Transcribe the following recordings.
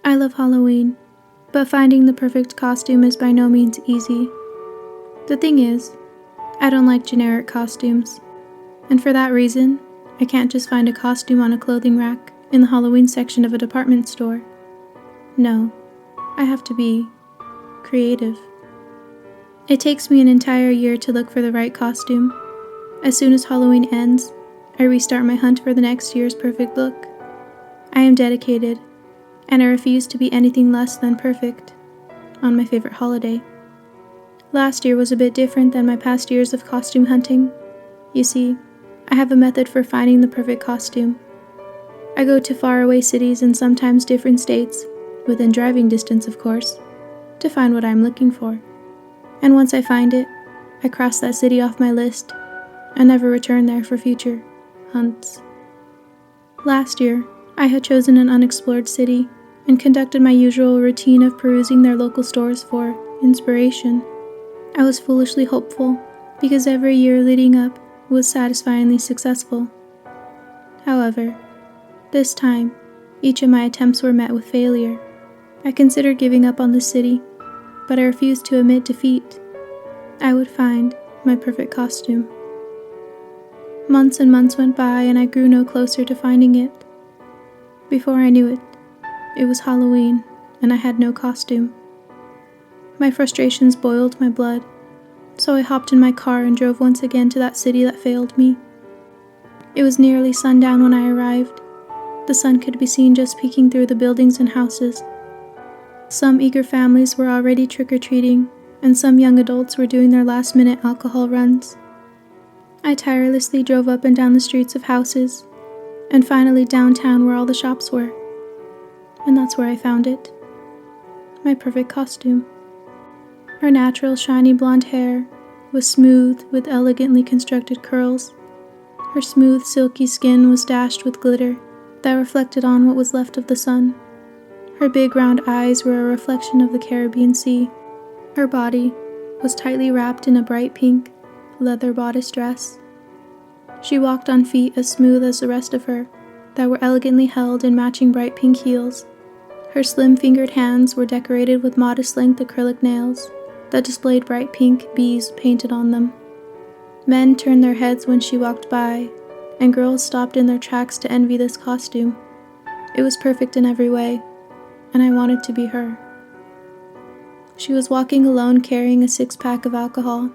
I love Halloween, but finding the perfect costume is by no means easy. The thing is, I don't like generic costumes, and for that reason, I can't just find a costume on a clothing rack in the Halloween section of a department store. No, I have to be creative. It takes me an entire year to look for the right costume. As soon as Halloween ends, I restart my hunt for the next year's perfect look. I am dedicated, and I refuse to be anything less than perfect on my favorite holiday. Last year was a bit different than my past years of costume hunting. You see, I have a method for finding the perfect costume. I go to faraway cities and sometimes different states, within driving distance of course, to find what I'm looking for. And once I find it, I cross that city off my list and never return there for future hunts. Last year, I had chosen an unexplored city and conducted my usual routine of perusing their local stores for inspiration. I was foolishly hopeful because every year leading up was satisfyingly successful. However, this time, each of my attempts were met with failure. I considered giving up on the city, but I refused to admit defeat. I would find my perfect costume. Months and months went by and I grew no closer to finding it. Before I knew it, it was Halloween and I had no costume. My frustrations boiled my blood, so I hopped in my car and drove once again to that city that failed me. It was nearly sundown when I arrived. The sun could be seen just peeking through the buildings and houses. Some eager families were already trick-or-treating, and some young adults were doing their last-minute alcohol runs. I tirelessly drove up and down the streets of houses, and finally downtown where all the shops were. And that's where I found it. My perfect costume. Her natural shiny blonde hair was smooth with elegantly constructed curls. Her smooth silky skin was dashed with glitter that reflected on what was left of the sun. Her big round eyes were a reflection of the Caribbean Sea. Her body was tightly wrapped in a bright pink, leather bodice dress. She walked on feet as smooth as the rest of her, that were elegantly held in matching bright pink heels. Her slim-fingered hands were decorated with modest-length acrylic nails that displayed bright pink bees painted on them. Men turned their heads when she walked by, and girls stopped in their tracks to envy this costume. It was perfect in every way, and I wanted to be her. She was walking alone carrying a 6-pack of alcohol.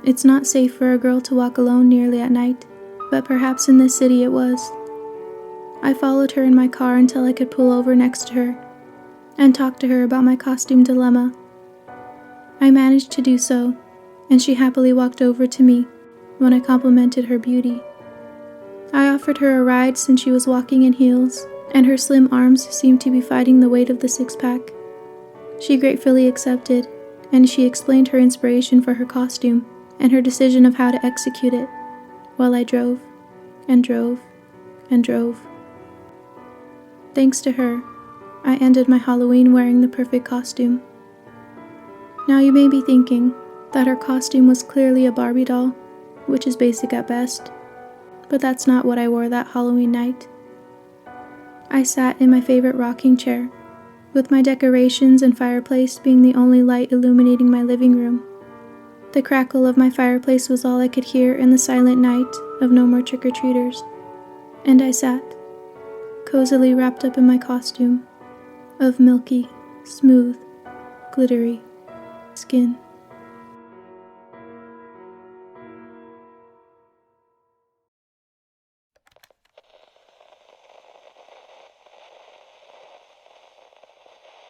It's not safe for a girl to walk alone nearly at night, but perhaps in this city it was. I followed her in my car until I could pull over next to her and talk to her about my costume dilemma. I managed to do so, and she happily walked over to me when I complimented her beauty. I offered her a ride since she was walking in heels, and her slim arms seemed to be fighting the weight of the 6-pack. She gratefully accepted, and she explained her inspiration for her costume and her decision of how to execute it, while I drove, and drove, and drove. Thanks to her, I ended my Halloween wearing the perfect costume. Now you may be thinking that her costume was clearly a Barbie doll, which is basic at best, but that's not what I wore that Halloween night. I sat in my favorite rocking chair, with my decorations and fireplace being the only light illuminating my living room. The crackle of my fireplace was all I could hear in the silent night of no more trick-or-treaters, and I sat, cozily wrapped up in my costume of milky, smooth, glittery skin.